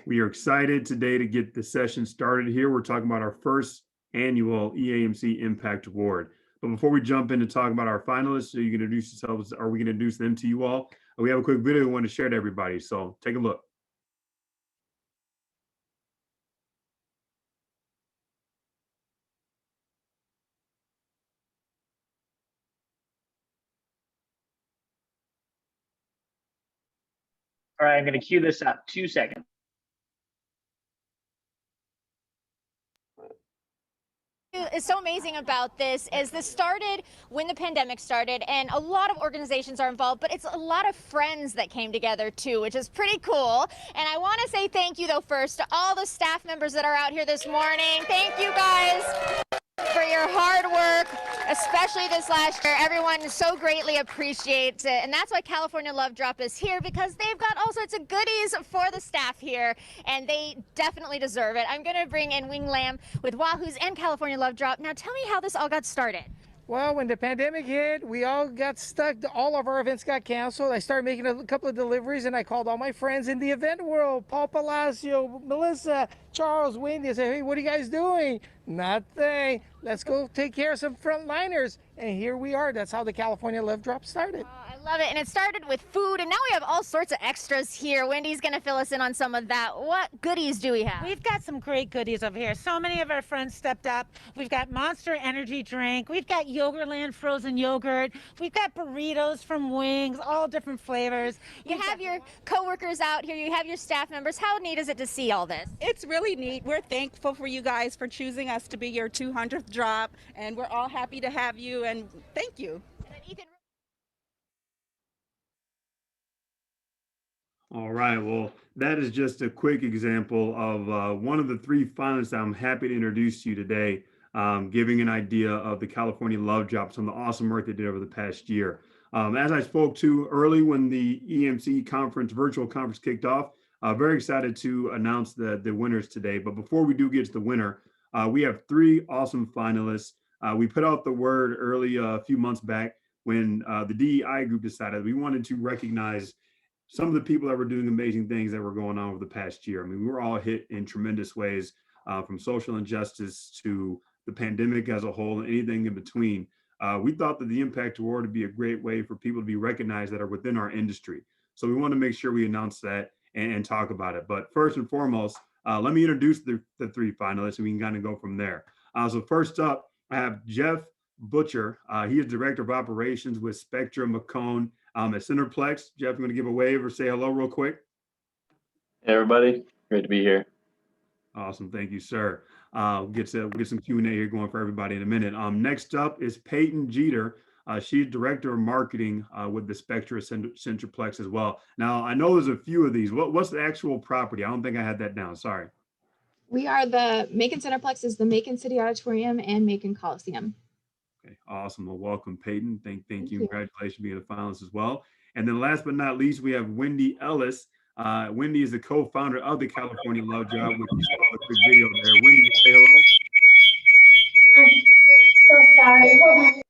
We are excited today to get the session started here. We're talking about our first annual EAMC Impact Award. But before we jump in to talk about our finalists, so you can introduce yourselves, are we going to introduce them to you all? We have a quick video we want to share to everybody, so take a look. All right, I'm going to cue this up. 2 seconds. Is so amazing about this is this started when the pandemic started, and a lot of organizations are involved, but it's a lot of friends that came together too, which is pretty cool. And I want to say thank you though first to all the staff members that are out here this morning. Thank you guys for your hard work, especially this last year. Everyone so greatly appreciates it, and that's why California Love Drop is here, because they've got all sorts of goodies for the staff here, and they definitely deserve it. I'm going to bring in Wing Lam with Wahoo's and California Love Drop. Now tell me how this all got started. Well, when the pandemic hit, we all got stuck. All of our events got canceled. I started making a couple of deliveries, and I called all my friends in the event world, Paul Palacio, Melissa, Charles, Wendy. I said, hey, what are you guys doing? Nothing. Let's go take care of some frontliners. And here we are. That's how the California Love Drop started. I love it. And it started with food, and now we have all sorts of extras here. Wendy's going to fill us in on some of that. What goodies do we have? We've got some great goodies over here. So many of our friends stepped up. We've got Monster Energy drink. We've got Yogurtland frozen yogurt. We've got burritos from Wings, all different flavors. You have your coworkers out here. You have your staff members. How neat is it to see all this? It's really neat. We're thankful for you guys for choosing us to be your 200th drop, and we're all happy to have you, and thank you. All right, well, that is just a quick example of one of the three finalists I'm happy to introduce to you today, giving an idea of the California Love Drop, some of the awesome work they did over the past year. As I spoke to early when the EAMC conference, virtual conference kicked off, very excited to announce the winners today. But before we do get to the winner, we have three awesome finalists. We put out the word early a few months back when the DEI group decided we wanted to recognize some of the people that were doing amazing things that were going on over the past year. I mean, we were all hit in tremendous ways, from social injustice to the pandemic as a whole and anything in between. We thought that the Impact Award would be a great way for people to be recognized that are within our industry. So we want to make sure we announce that and talk about it. But first and foremost, let me introduce the three finalists, and we can kind of go from there. So first up, I have Jeff Butcher. He is Director of Operations with Spectra, Macon at Centreplex. Jeff, you want to give a wave or say hello real quick? Hey, everybody. Great to be here. Awesome. Thank you, sir. We'll get some Q&A here going for everybody in a minute. Next up is Peyton Jeter. She's Director of Marketing with the Spectra Centreplex as well. Now, I know there's a few of these. What's the actual property? I don't think I had that down. Sorry. We are the Macon Centreplex is the Macon City Auditorium and Macon Coliseum. Okay, awesome. Well, welcome, Peyton. Thank you. Congratulations for being a finalist as well. And then last but not least, we have Wendy Ellis. Wendy is the co-founder of the California Love Drop, which you saw the quick video there. Wendy, say hello. I'm so sorry.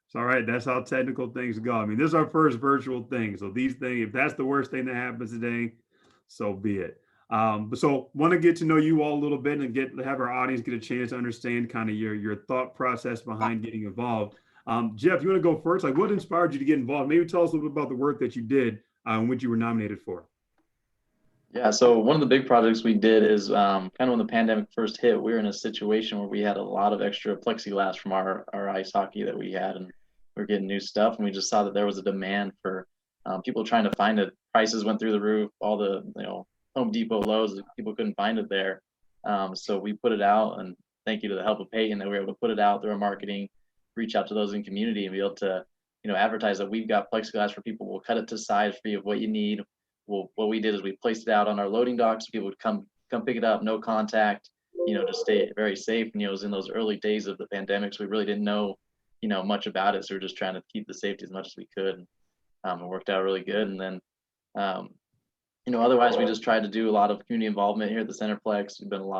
It's all right. That's how technical things go. I mean, this is our first virtual thing. So these things, if that's the worst thing that happens today, so be it. So want to get to know you all a little bit and have our audience get a chance to understand kind of your thought process behind getting involved. Jeff, you want to go first? Like, what inspired you to get involved? Maybe tell us a little bit about the work that you did and what you were nominated for. Yeah, so one of the big projects we did is kind of when the pandemic first hit, we were in a situation where we had a lot of extra plexiglass from our ice hockey that we had, and we were getting new stuff, and we just saw that there was a demand for people trying to find it. Prices went through the roof, all the Home Depot, Lowe's, people couldn't find it there. So we put it out, and thank you to the help of Peyton that we were able to put it out through our marketing, reach out to those in community and be able to, advertise that we've got plexiglass for people. We'll cut it to size for you of what you need. What we did is we placed it out on our loading docks. People would come pick it up, no contact, to stay very safe. And it was in those early days of the pandemic, so we really didn't know, much about it. So we're just trying to keep the safety as much as we could. It worked out really good. And then, otherwise we just tried to do a lot of community involvement here at the Centreplex. We've been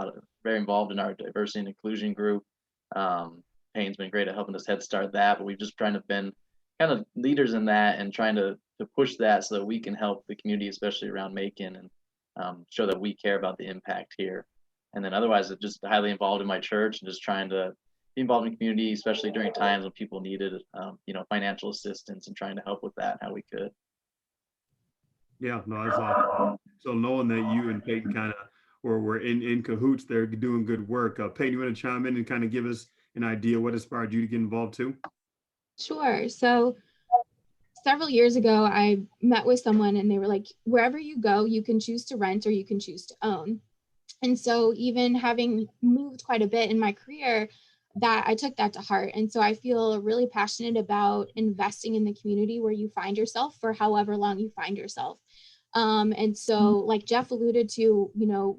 very involved in our diversity and inclusion group. Payne's been great at helping us head start that, but we've just trying to been kind of leaders in that and trying to push that so that we can help the community, especially around Macon. show that we care about the impact here. And then otherwise, I'm just highly involved in my church and just trying to be involved in the community, especially during times when people needed, financial assistance, and trying to help with that how we could. Yeah, no, that's awesome. So knowing that you and Peyton kind of were in cahoots there doing good work. Peyton, you want to chime in and kind of give us an idea what inspired you to get involved too? Sure. So several years ago, I met with someone and they were like, wherever you go, you can choose to rent or you can choose to own. And so even having moved quite a bit in my career, that I took that to heart. And so I feel really passionate about investing in the community where you find yourself for however long you find yourself. And so like Jeff alluded to,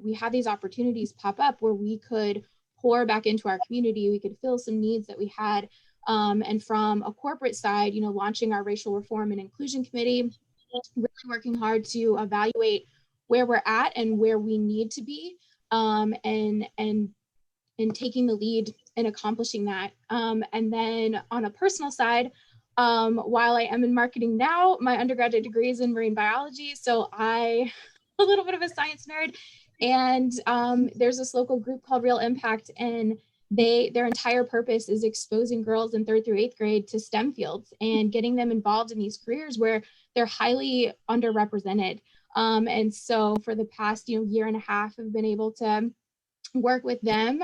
we had these opportunities pop up where we could pour back into our community. We could fill some needs that we had. And from a corporate side, launching our racial reform and inclusion committee, really working hard to evaluate where we're at and where we need to be, and taking the lead in accomplishing that. And then on a personal side, while I am in marketing now, my undergraduate degree is in marine biology. So I a little bit of a science nerd. And there's this local group called Real Impact, and their entire purpose is exposing girls in 3rd through 8th grade to STEM fields and getting them involved in these careers where they're highly underrepresented. And so for the past year and a half, I've been able to work with them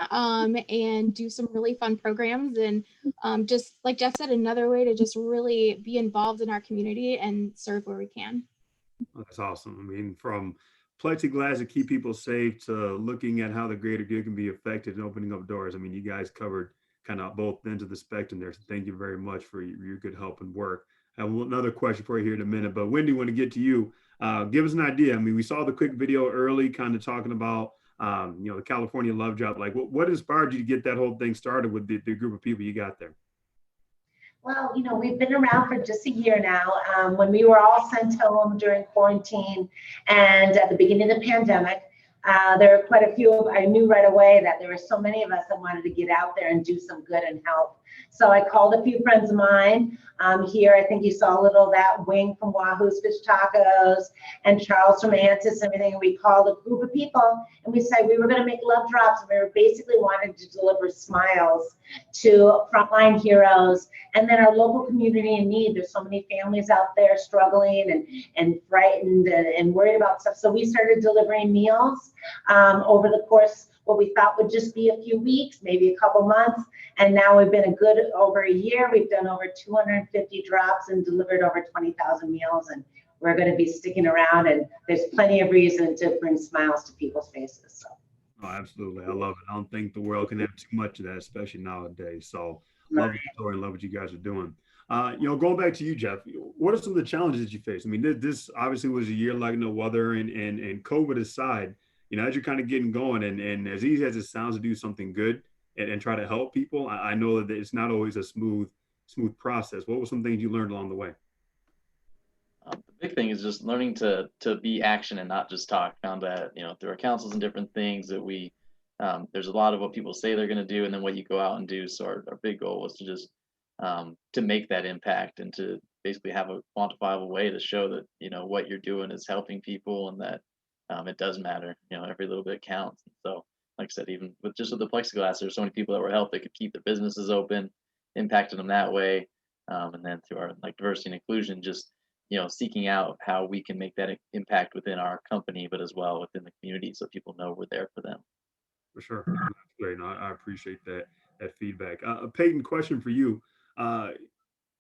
and do some really fun programs, and just like Jeff said, another way to just really be involved in our community and serve where we can. That's awesome. I mean, from plexiglass to keep people safe to looking at how the greater good can be affected and opening up doors. I mean, you guys covered kind of both ends of the spectrum there. So thank you very much for your good help and work. I have another question for you here in a minute, but Wendy, want to get to you. Give us an idea. I mean, we saw the quick video early kind of talking about, the California Love Job. Like what inspired you to get that whole thing started with the group of people you got there? Well, we've been around for just a year now. When we were all sent home during quarantine and at the beginning of the pandemic, there were quite a few. I knew right away that there were so many of us that wanted to get out there and do some good and help. So I called a few friends of mine here. I think you saw a little of that, Wing from Wahoo's Fish Tacos and Charles from Antis and everything. And we called a group of people and we said we were going to make love drops, and we were basically wanting to deliver smiles to frontline heroes and then our local community in need. There's so many families out there struggling and frightened and worried about stuff. So we started delivering meals over the course, what we thought would just be a few weeks, maybe a couple months. And now we've been over a year. We've done over 250 drops and delivered over 20,000 meals. And we're going to be sticking around, and there's plenty of reason to bring smiles to people's faces. So. Oh, absolutely. I love it. I don't think the world can have too much of that, especially nowadays. So love the story and love what you guys are doing. Going back to you, Jeff, what are some of the challenges that you face? I mean, this obviously was a year like no other, and COVID aside, as you're kind of getting going and as easy as it sounds to do something good and try to help people, I know that it's not always a smooth process. What were some things you learned along the way? The big thing is just learning to be action and not just talk. Found that, through our councils and different things that there's a lot of what people say they're going to do and then what you go out and do. So our big goal was to just to make that impact and to basically have a quantifiable way to show that, what you're doing is helping people and that it does matter. Every little bit counts. And so, like I said, even with the plexiglass, there's so many people that were helped that could keep their businesses open, impacted them that way. And then through our diversity and inclusion, just seeking out how we can make that impact within our company, but as well within the community, so people know we're there for them. For sure, that's great. No, I appreciate that feedback. Peyton, question for you.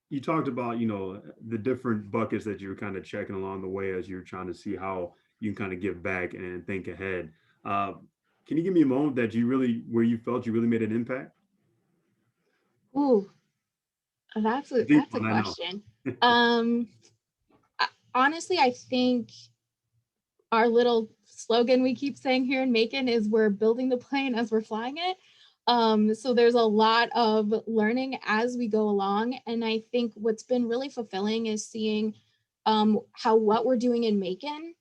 You talked about the different buckets that you're kind of checking along the way as you're trying to see how you can kind of give back and think ahead. Can you give me a moment that where you felt you really made an impact? Ooh, that's a question. Honestly, I think our little slogan we keep saying here in Macon is we're building the plane as we're flying it. So there's a lot of learning as we go along. And I think what's been really fulfilling is seeing how what we're doing in Macon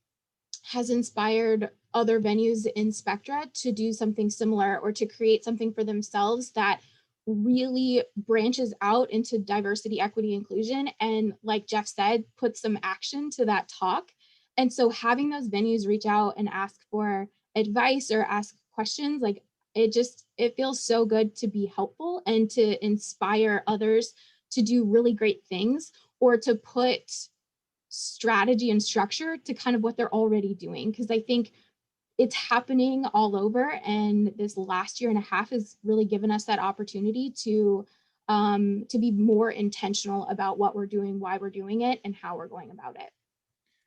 has inspired other venues in Spectra to do something similar or to create something for themselves that really branches out into diversity, equity, inclusion. And like Jeff said, put some action to that talk. And so having those venues reach out and ask for advice or ask questions, like it feels so good to be helpful and to inspire others to do really great things, or to put strategy and structure to kind of what they're already doing. Because I think it's happening all over, and this last year and a half has really given us that opportunity to be more intentional about what we're doing, why we're doing it, and how we're going about it.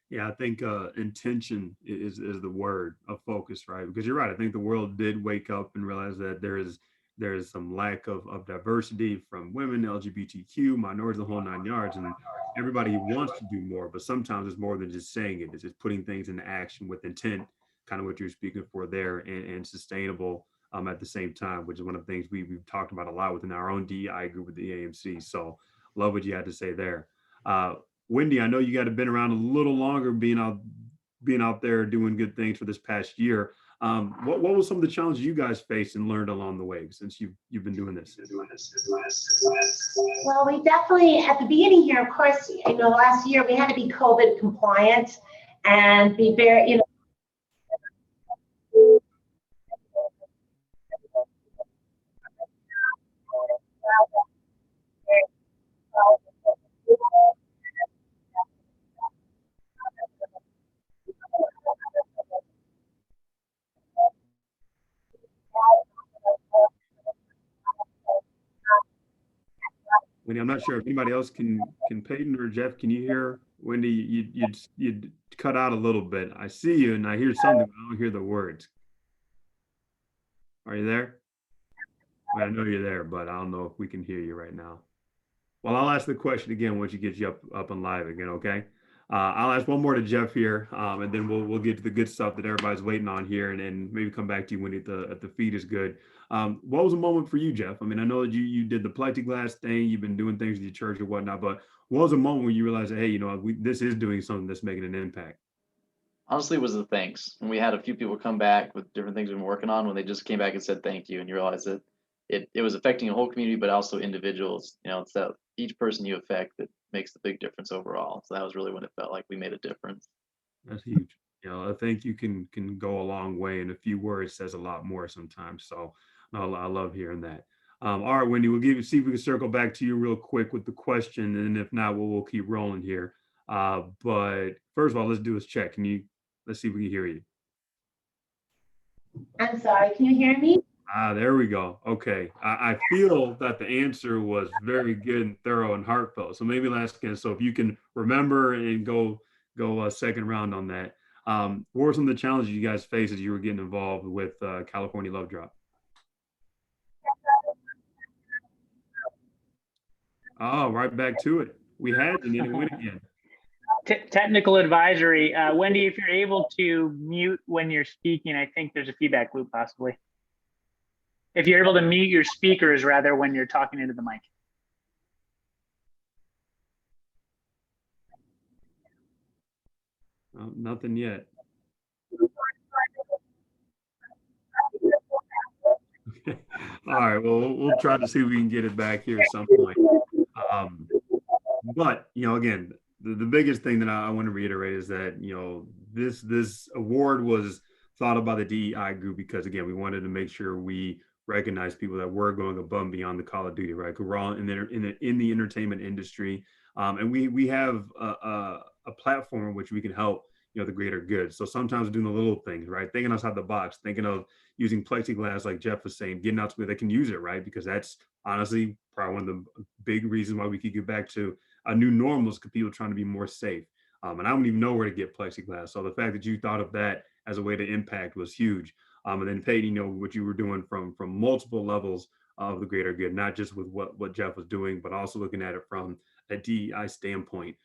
Yeah, I think intention is the word of focus, right? Because you're right. I think the world did wake up and realize that there is some lack of diversity from women, LGBTQ, minorities, the whole 9 yards, and everybody wants to do more. But sometimes it's more than just saying it. It's just putting things into action with intent, kind of what you're speaking for there, and sustainable at the same time, which is one of the things we've talked about a lot within our own DEI group with the EAMC. So love what you had to say there. Wendy, I know you got to been around a little longer, being out there doing good things for this past year. What was some of the challenges you guys faced and learned along the way since you've been doing this? Well, we definitely, at the beginning here, of course, last year we had to be COVID compliant and be very, Wendy, I'm not sure if anybody else can Peyton or Jeff, can you hear Wendy? You'd cut out a little bit. I see you and I hear something, but I don't hear the words. Are you there? I know you're there, but I don't know if we can hear you right now. Well, I'll ask the question again once you get you up and live again, okay? I'll ask one more to Jeff here, and then we'll get to the good stuff that everybody's waiting on here, and maybe come back to you when the feed is good. What was a moment for you, Jeff? I mean, I know that you did the plexiglass thing, you've been doing things with your church and whatnot, but what was a moment when you realized that, hey, this is doing something that's making an impact? Honestly, it was the thanks. And we had a few people come back with different things we've been working on when they just came back and said thank you, and you realize that it was affecting a whole community, but also individuals. It's that each person you affect that makes the big difference overall. So that was really when it felt like we made a difference. That's huge. I think you can go a long way, and a few words says a lot more sometimes. So no, I love hearing that. All right, Wendy, see if we can circle back to you real quick with the question, and if not, we'll keep rolling here. But first of all, let's do this check. Let's see if we can hear you. I'm sorry, can you hear me? There we go. Okay. I feel that the answer was very good and thorough and heartfelt. So maybe last again. So if you can remember and go a second round on that. What were some of the challenges you guys faced as you were getting involved with California Love Drop? Oh, right back to it. We had and then it went again. Technical advisory. Wendy, if you're able to mute when you're speaking, I think there's a feedback loop possibly. If you're able to mute your speakers rather when you're talking into the mic. Nothing yet. Okay. All right. Well, we'll try to see if we can get it back here at some point. But again, the biggest thing that I want to reiterate is that this award was thought of by the DEI group because again we wanted to make sure we recognize people that were going above and beyond the call of duty, right? Because we're all in the entertainment industry, and we have a platform in which we can help the greater good. So sometimes doing the little things, right? Thinking outside the box, thinking of using plexiglass, like Jeff was saying, getting out to where they can use it, right? Because that's honestly probably one of the big reasons why we could get back to a new normal is because people trying to be more safe. And I don't even know where to get plexiglass. So the fact that you thought of that as a way to impact was huge. And then Peyton, what you were doing from multiple levels of the greater good, not just with what Jeff was doing, but also looking at it from a DEI standpoint,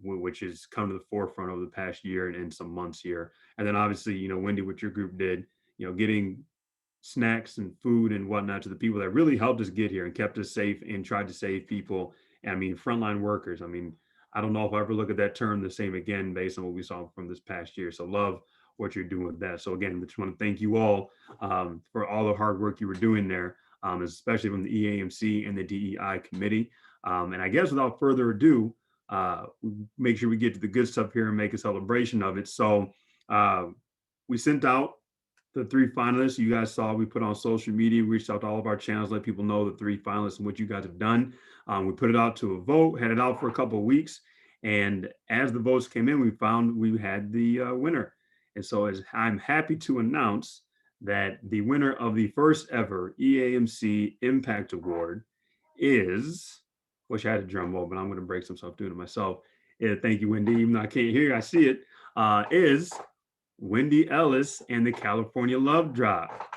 which has come to the forefront over the past year and some months here. And then obviously, Wendy, what your group did, getting snacks and food and whatnot to the people that really helped us get here and kept us safe and tried to save people. And I mean, frontline workers. I mean, I don't know if I ever look at that term the same again based on what we saw from this past year. So love what you're doing with that. So again, I just want to thank you all for all the hard work you were doing there, especially from the EAMC and the DEI committee. And I guess without further ado, make sure we get to the good stuff here and make a celebration of it. So we sent out the 3 finalists. You guys saw, we put on social media, we reached out to all of our channels, let people know the 3 finalists and what you guys have done. We put it out to a vote, had it out for a couple of weeks. And as the votes came in, we found we had the winner. And so I'm happy to announce that the winner of the first ever EAMC Impact Award is, wish I had a drum roll, but I'm going to break some stuff doing it myself. Thank you, Wendy. Even though I can't hear, I see it. Is Wendy Ellis and the California Love Drop.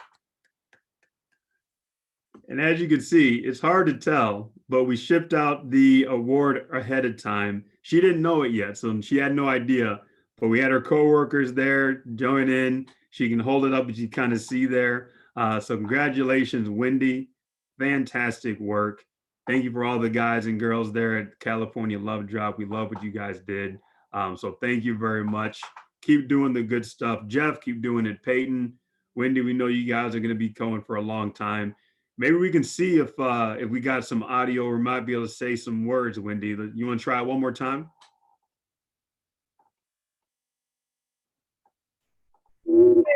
And as you can see, it's hard to tell, but we shipped out the award ahead of time. She didn't know it yet, so she had no idea, but we had her coworkers there join in. She can hold it up as you kind of see there. So congratulations, Wendy. Fantastic work. Thank you for all the guys and girls there at California Love Drop. We love what you guys did. So thank you very much. Keep doing the good stuff. Jeff, keep doing it. Peyton, Wendy, we know you guys are going to be going for a long time. Maybe we can see if we got some audio or might be able to say some words, Wendy. You want to try it one more time? No.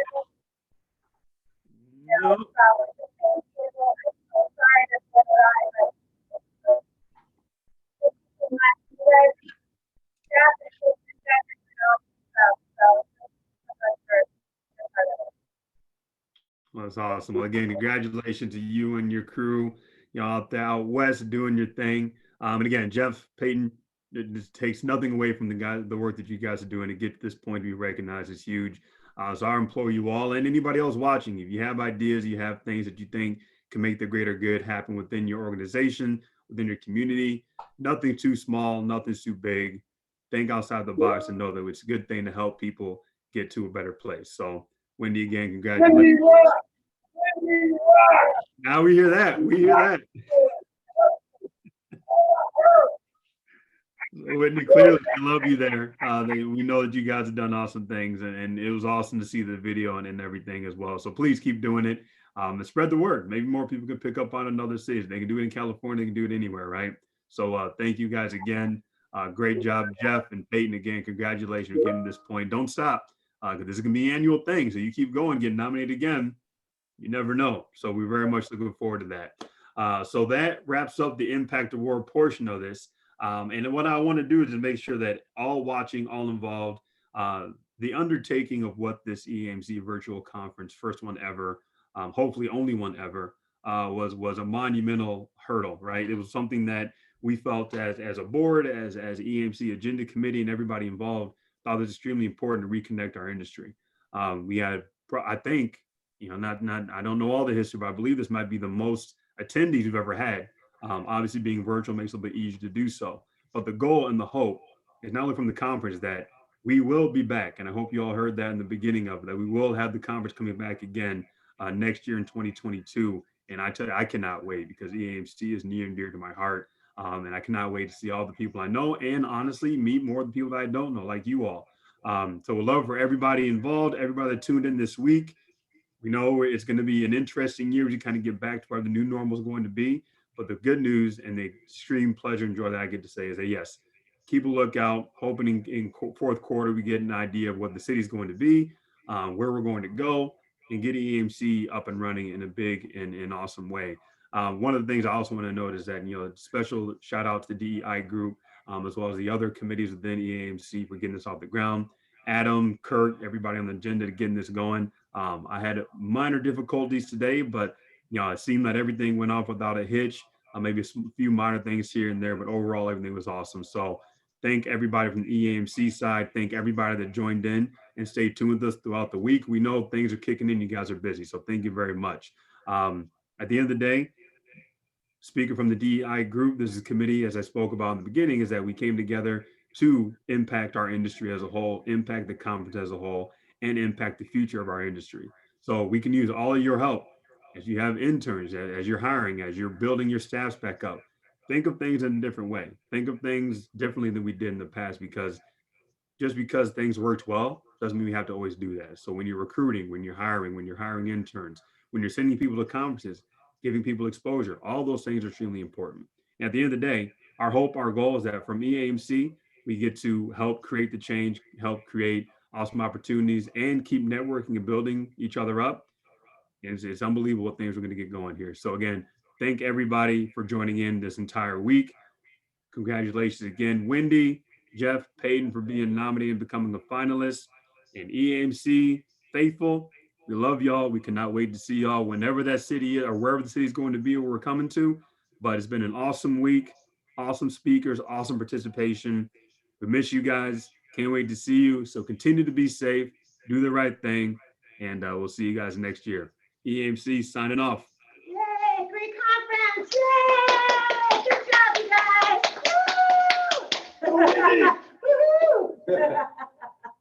That's awesome. Well, again, congratulations to you and your crew, out there out west doing your thing. And again, Jeff, Peyton, it just takes nothing away from the work that you guys are doing to get to this point to be recognized is huge. So I implore you all and anybody else watching, if you have ideas, you have things that you think can make the greater good happen within your organization, within your community, nothing too small, nothing too big. Think outside the box and know that it's a good thing to help people get to a better place. So Wendy, again, congratulations. Now we hear that. We hear that. Wendy, clearly, I love you there. We know that you guys have done awesome things, and it was awesome to see the video and everything as well. So please keep doing it and spread the word. Maybe more people can pick up on another cities. They can do it in California. They can do it anywhere, right? So thank you guys again. Great job, Jeff and Peyton. Again, congratulations for getting to this point. Don't stop. Because this is going to be an annual thing. So you keep going, get nominated again. You never know. So we're very much looking forward to that. So that wraps up the Impact Award portion of this. And what I want to do is just make sure that all watching, all involved, the undertaking of what this EAMC virtual conference, first one ever, hopefully only one ever, was a monumental hurdle, right? It was something that we felt as a board, as EAMC agenda committee and everybody involved, thought it was extremely important to reconnect our industry. We had, I think, I don't know all the history, but I believe this might be the most attendees we've ever had. Obviously being virtual makes it a little bit easier to do so. But the goal and the hope is not only from the conference that we will be back. And I hope you all heard that in the beginning of it, that we will have the conference coming back again next year in 2022. And I tell you, I cannot wait because EAMC is near and dear to my heart. And I cannot wait to see all the people I know and honestly meet more of the people that I don't know, like you all. So we'd love for everybody involved, everybody that tuned in this week. We know it's going to be an interesting year to kind of get back to where the new normal is going to be. But the good news and the extreme pleasure and joy that I get to say is that, yes, keep a lookout. Hoping in fourth quarter, we get an idea of what the city's going to be, where we're going to go, and get EAMC up and running in a big and awesome way. One of the things I also want to note is that, special shout out to the DEI group, as well as the other committees within EAMC for getting this off the ground. Adam, Kurt, everybody on the agenda to getting this going. I had minor difficulties today, but it seemed like everything went off without a hitch. Maybe a few minor things here and there, but overall everything was awesome. So thank everybody from the EAMC side. Thank everybody that joined in and stayed tuned with us throughout the week. We know things are kicking in. You guys are busy, so thank you very much. At the end of the day, speaking from the DEI group, this is a committee, as I spoke about in the beginning, is that we came together to impact our industry as a whole, impact the conference as a whole, and impact the future of our industry. So we can use all of your help as you have interns, as you're hiring, as you're building your staffs back up. Think of things in a different way. Think of things differently than we did in the past, because just because things worked well doesn't mean we have to always do that. So when you're recruiting, when you're hiring interns, when you're sending people to conferences, giving people exposure, all those things are extremely important. And at the end of the day, our hope, our goal is that from EAMC, we get to help create the change, help create awesome opportunities, and keep networking and building each other up. And it's unbelievable what things we're going to get going here. So again, thank everybody for joining in this entire week. Congratulations again, Wendy, Jeff, Peyton, for being nominated and becoming a finalist. And EAMC faithful, we love y'all. We cannot wait to see y'all whenever that city is or wherever the city is going to be or we're coming to. But it's been an awesome week, awesome speakers, awesome participation. We miss you guys. Can't wait to see you. So continue to be safe, do the right thing, and we'll see you guys next year. EAMC signing off. Yay, great conference. Yay, good job, you guys. Woo! Woo-hoo!